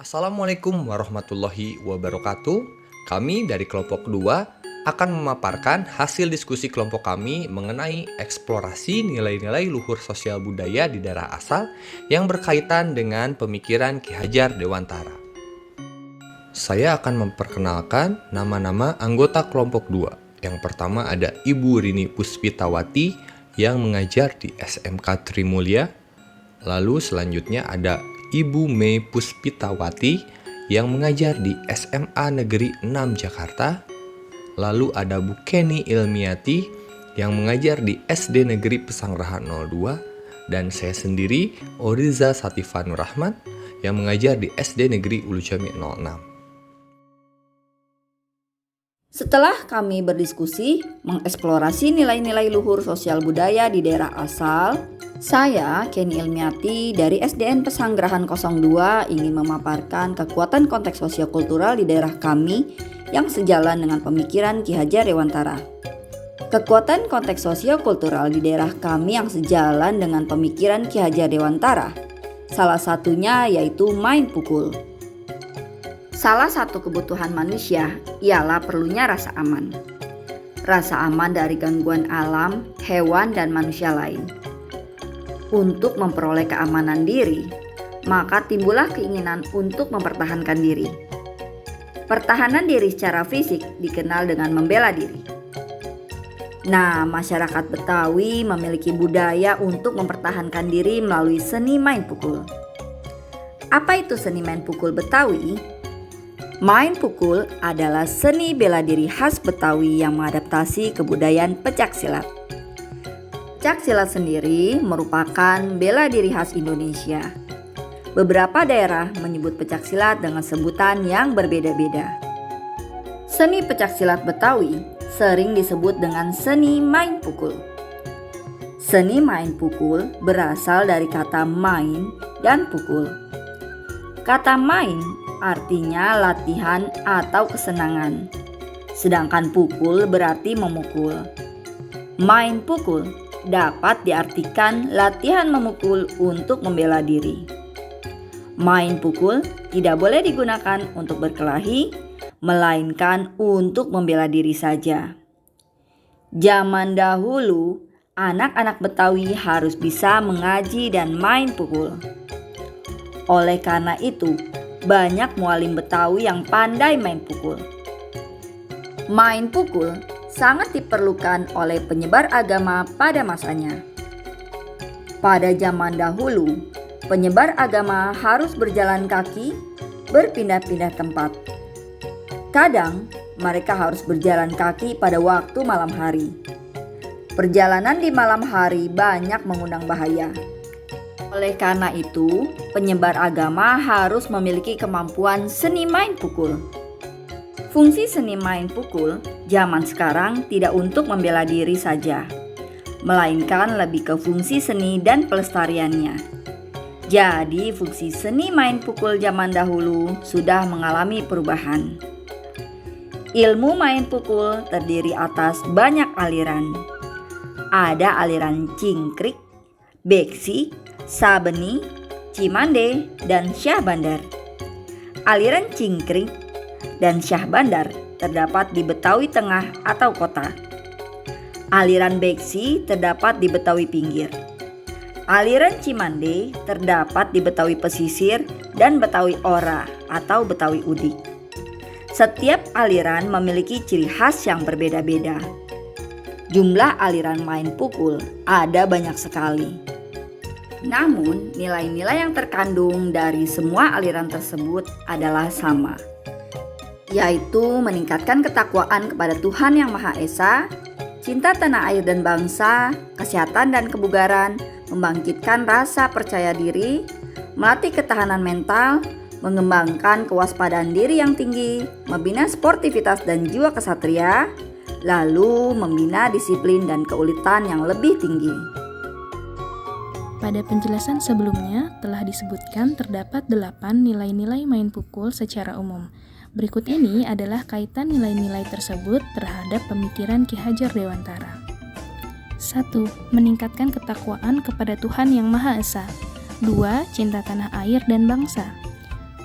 Assalamualaikum warahmatullahi wabarakatuh. Kami dari kelompok 2 akan memaparkan hasil diskusi kelompok kami mengenai eksplorasi nilai-nilai luhur sosial budaya di daerah asal yang berkaitan dengan pemikiran Ki Hajar Dewantara. Saya akan memperkenalkan nama-nama anggota kelompok 2. Yang pertama ada Ibu Rini Puspitawati yang mengajar di SMK Trimulya. Lalu selanjutnya ada Ibu Mei Puspitawati yang mengajar di SMA Negeri 6 Jakarta. Lalu ada Bu Kenny Ilmiati yang mengajar di SD Negeri Pesanggerahan 02. Dan saya sendiri, Oriza Satifanur Rahman, yang mengajar di SD Negeri Ulu Jami 06. Setelah kami berdiskusi mengeksplorasi nilai-nilai luhur sosial budaya di daerah asal, saya, Kenny Ilmiati dari SDN Pesanggerahan 02 ingin memaparkan kekuatan konteks sosiokultural di daerah kami yang sejalan dengan pemikiran Ki Hajar Dewantara. Kekuatan konteks sosiokultural di daerah kami yang sejalan dengan pemikiran Ki Hajar Dewantara, salah satunya yaitu main pukul. Salah satu kebutuhan manusia ialah perlunya rasa aman. Rasa aman dari gangguan alam, hewan, dan manusia lain. Untuk memperoleh keamanan diri, maka timbullah keinginan untuk mempertahankan diri. Pertahanan diri secara fisik dikenal dengan membela diri. Nah, masyarakat Betawi memiliki budaya untuk mempertahankan diri melalui seni main pukul. Apa itu seni main pukul Betawi? Main pukul adalah seni bela diri khas Betawi yang mengadaptasi kebudayaan pencaksilat. Pencaksilat sendiri merupakan bela diri khas Indonesia. Beberapa daerah menyebut pencaksilat dengan sebutan yang berbeda-beda. Seni pencaksilat Betawi sering disebut dengan seni main pukul. Seni main pukul berasal dari kata main dan pukul. Kata main artinya latihan atau kesenangan, sedangkan pukul berarti memukul. Main pukul dapat diartikan latihan memukul untuk membela diri. Main pukul tidak boleh digunakan untuk berkelahi, melainkan untuk membela diri saja. Zaman dahulu, anak-anak Betawi harus bisa mengaji dan main pukul. Oleh karena itu, banyak mualim Betawi yang pandai main pukul. Main pukul sangat diperlukan oleh penyebar agama pada masanya. Pada zaman dahulu, penyebar agama harus berjalan kaki, berpindah-pindah tempat. Kadang, mereka harus berjalan kaki pada waktu malam hari. Perjalanan di malam hari banyak mengundang bahaya. Oleh karena itu, penyebar agama harus memiliki kemampuan seni main pukul. Fungsi seni main pukul zaman sekarang tidak untuk membela diri saja, melainkan lebih ke fungsi seni dan pelestariannya. Jadi, fungsi seni main pukul zaman dahulu sudah mengalami perubahan. Ilmu main pukul terdiri atas banyak aliran. Ada aliran cingkrik, beksi, sabeni, cimande, dan syah bandar. Aliran cingkrik dan syah bandar terdapat di Betawi Tengah atau kota. Aliran beksi terdapat di Betawi pinggir. Aliran cimande terdapat di Betawi pesisir dan Betawi ora atau Betawi udik. Setiap aliran memiliki ciri khas yang berbeda-beda. Jumlah aliran main pukul ada banyak sekali. Namun, nilai-nilai yang terkandung dari semua aliran tersebut adalah sama, yaitu meningkatkan ketakwaan kepada Tuhan Yang Maha Esa, cinta tanah air dan bangsa, kesehatan dan kebugaran, membangkitkan rasa percaya diri, melatih ketahanan mental, mengembangkan kewaspadaan diri yang tinggi, membina sportivitas dan jiwa kesatria, lalu membina disiplin dan keuletan yang lebih tinggi. Pada penjelasan sebelumnya telah disebutkan terdapat 8 nilai-nilai main pukul secara umum. Berikut ini adalah kaitan nilai-nilai tersebut terhadap pemikiran Ki Hajar Dewantara. 1. Meningkatkan ketakwaan kepada Tuhan Yang Maha Esa. 2. Cinta tanah air dan bangsa.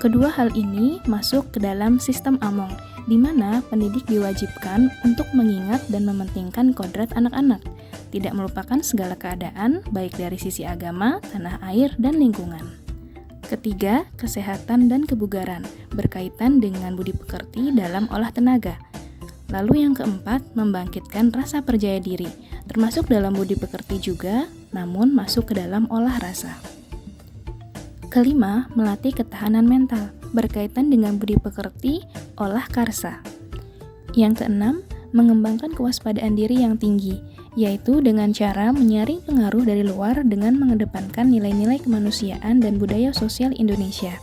Kedua hal ini masuk ke dalam sistem Among, di mana pendidik diwajibkan untuk mengingat dan mementingkan kodrat anak-anak, tidak melupakan segala keadaan, baik dari sisi agama, tanah air, dan lingkungan. Ketiga, kesehatan dan kebugaran, berkaitan dengan budi pekerti dalam olah tenaga. Lalu yang keempat, membangkitkan rasa percaya diri, termasuk dalam budi pekerti juga, namun masuk ke dalam olah rasa. Kelima, melatih ketahanan mental, berkaitan dengan budi pekerti, olah karsa. Yang keenam, mengembangkan kewaspadaan diri yang tinggi, yaitu dengan cara menyaring pengaruh dari luar dengan mengedepankan nilai-nilai kemanusiaan dan budaya sosial Indonesia.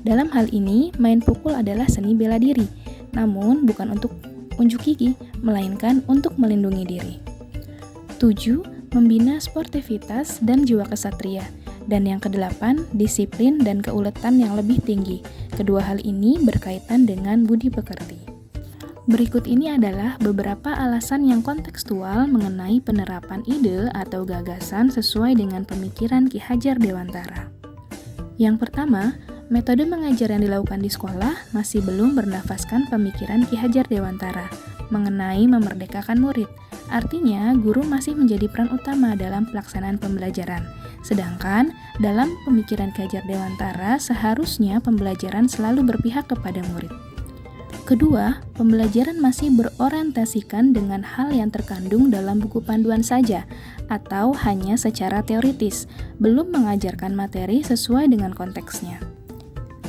Dalam hal ini, main pukul adalah seni bela diri, namun bukan untuk unjuk gigi, melainkan untuk melindungi diri. 7. Membina sportivitas dan jiwa kesatria. Dan yang kedelapan, disiplin dan keuletan yang lebih tinggi. Kedua hal ini berkaitan dengan budi pekerti. Berikut ini adalah beberapa alasan yang kontekstual mengenai penerapan ide atau gagasan sesuai dengan pemikiran Ki Hajar Dewantara. Yang pertama, metode mengajar yang dilakukan di sekolah masih belum bernafaskan pemikiran Ki Hajar Dewantara mengenai memerdekakan murid. Artinya, guru masih menjadi peran utama dalam pelaksanaan pembelajaran. Sedangkan, dalam pemikiran Ki Hajar Dewantara, seharusnya pembelajaran selalu berpihak kepada murid. Kedua, pembelajaran masih berorientasikan dengan hal yang terkandung dalam buku panduan saja, atau hanya secara teoritis, belum mengajarkan materi sesuai dengan konteksnya.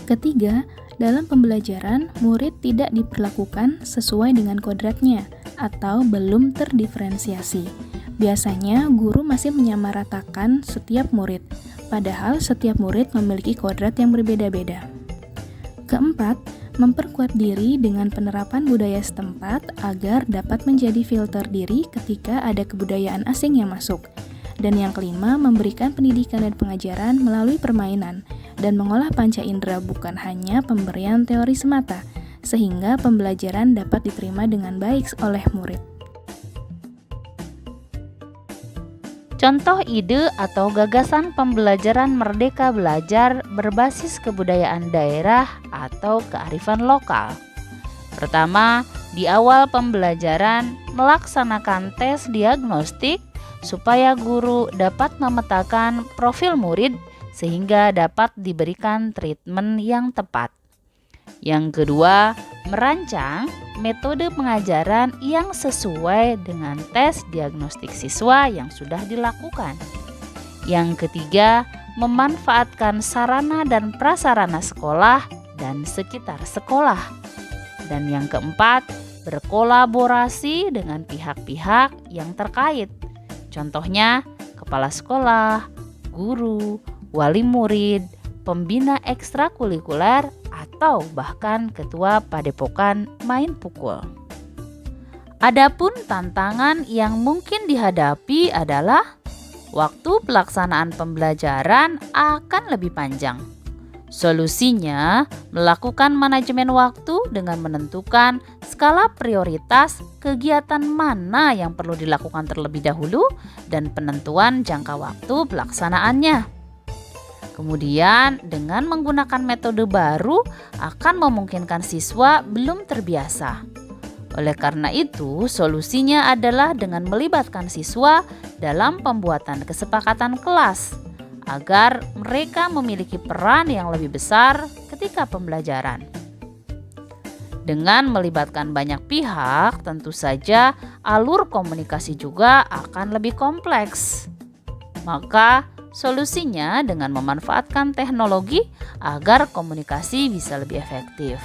Ketiga, dalam pembelajaran, murid tidak diperlakukan sesuai dengan kodratnya, atau belum terdiferensiasi. Biasanya, guru masih menyamaratakan setiap murid, padahal setiap murid memiliki kodrat yang berbeda-beda. Keempat, memperkuat diri dengan penerapan budaya setempat agar dapat menjadi filter diri ketika ada kebudayaan asing yang masuk. Dan yang kelima, memberikan pendidikan dan pengajaran melalui permainan dan mengolah panca indera bukan hanya pemberian teori semata, sehingga pembelajaran dapat diterima dengan baik oleh murid. Contoh ide atau gagasan pembelajaran Merdeka Belajar berbasis kebudayaan daerah atau kearifan lokal. Pertama, di awal pembelajaran melaksanakan tes diagnostik supaya guru dapat memetakan profil murid sehingga dapat diberikan treatment yang tepat. Yang kedua, merancang metode pengajaran yang sesuai dengan tes diagnostik siswa yang sudah dilakukan. Yang ketiga, memanfaatkan sarana dan prasarana sekolah dan sekitar sekolah. Dan yang keempat, berkolaborasi dengan pihak-pihak yang terkait. Contohnya, kepala sekolah, guru, wali murid, pembina ekstrakurikuler, atau bahkan ketua padepokan main pukul. Adapun tantangan yang mungkin dihadapi adalah waktu pelaksanaan pembelajaran akan lebih panjang. Solusinya, melakukan manajemen waktu dengan menentukan skala prioritas kegiatan mana yang perlu dilakukan terlebih dahulu dan penentuan jangka waktu pelaksanaannya. Kemudian, dengan menggunakan metode baru akan memungkinkan siswa belum terbiasa. Oleh karena itu, solusinya adalah dengan melibatkan siswa dalam pembuatan kesepakatan kelas agar mereka memiliki peran yang lebih besar ketika pembelajaran. Dengan melibatkan banyak pihak, tentu saja alur komunikasi juga akan lebih kompleks. Maka, solusinya dengan memanfaatkan teknologi agar komunikasi bisa lebih efektif.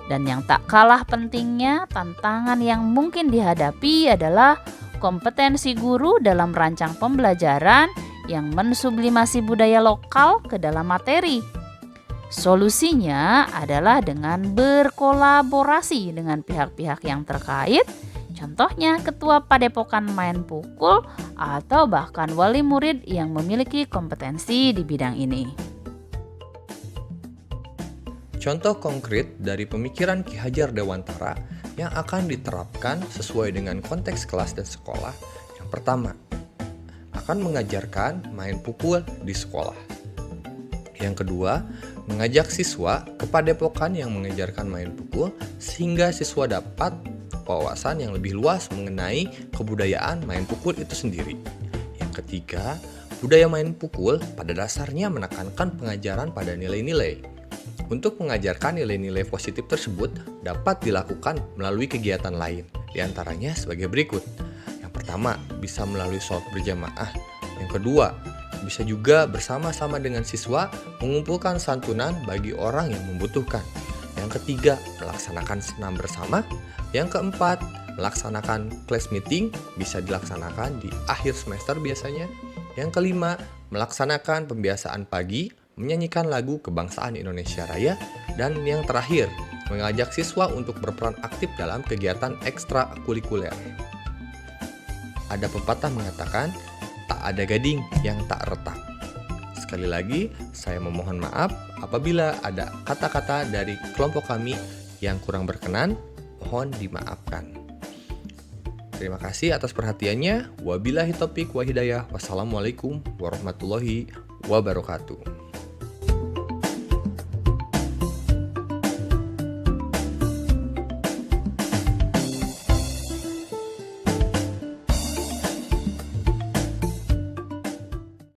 Dan yang tak kalah pentingnya, tantangan yang mungkin dihadapi adalah kompetensi guru dalam merancang pembelajaran yang mensublimasi budaya lokal ke dalam materi. Solusinya adalah dengan berkolaborasi dengan pihak-pihak yang terkait, contohnya ketua padepokan main pukul atau bahkan wali murid yang memiliki kompetensi di bidang ini. Contoh konkret dari pemikiran Ki Hajar Dewantara yang akan diterapkan sesuai dengan konteks kelas dan sekolah. Yang pertama, akan mengajarkan main pukul di sekolah. Yang kedua, mengajak siswa ke padepokan yang mengajarkan main pukul sehingga siswa dapat wawasan yang lebih luas mengenai kebudayaan main pukul itu sendiri. Yang ketiga, budaya main pukul pada dasarnya menekankan pengajaran pada nilai-nilai. Untuk mengajarkan nilai-nilai positif tersebut dapat dilakukan melalui kegiatan lain, diantaranya sebagai berikut. Yang pertama, bisa melalui sholat berjamaah. Yang kedua, bisa juga bersama-sama dengan siswa mengumpulkan santunan bagi orang yang membutuhkan. Yang ketiga, melaksanakan senam bersama. Yang keempat, melaksanakan class meeting, bisa dilaksanakan di akhir semester biasanya. Yang kelima, melaksanakan pembiasaan pagi, menyanyikan lagu kebangsaan Indonesia Raya. Dan yang terakhir, mengajak siswa untuk berperan aktif dalam kegiatan ekstrakurikuler. Ada pepatah mengatakan, tak ada gading yang tak retak. Sekali lagi, saya memohon maaf apabila ada kata-kata dari kelompok kami yang kurang berkenan, mohon dimaafkan. Terima kasih atas perhatiannya. Wabillahi taufiq wa hidayah. Wassalamualaikum warahmatullahi wabarakatuh.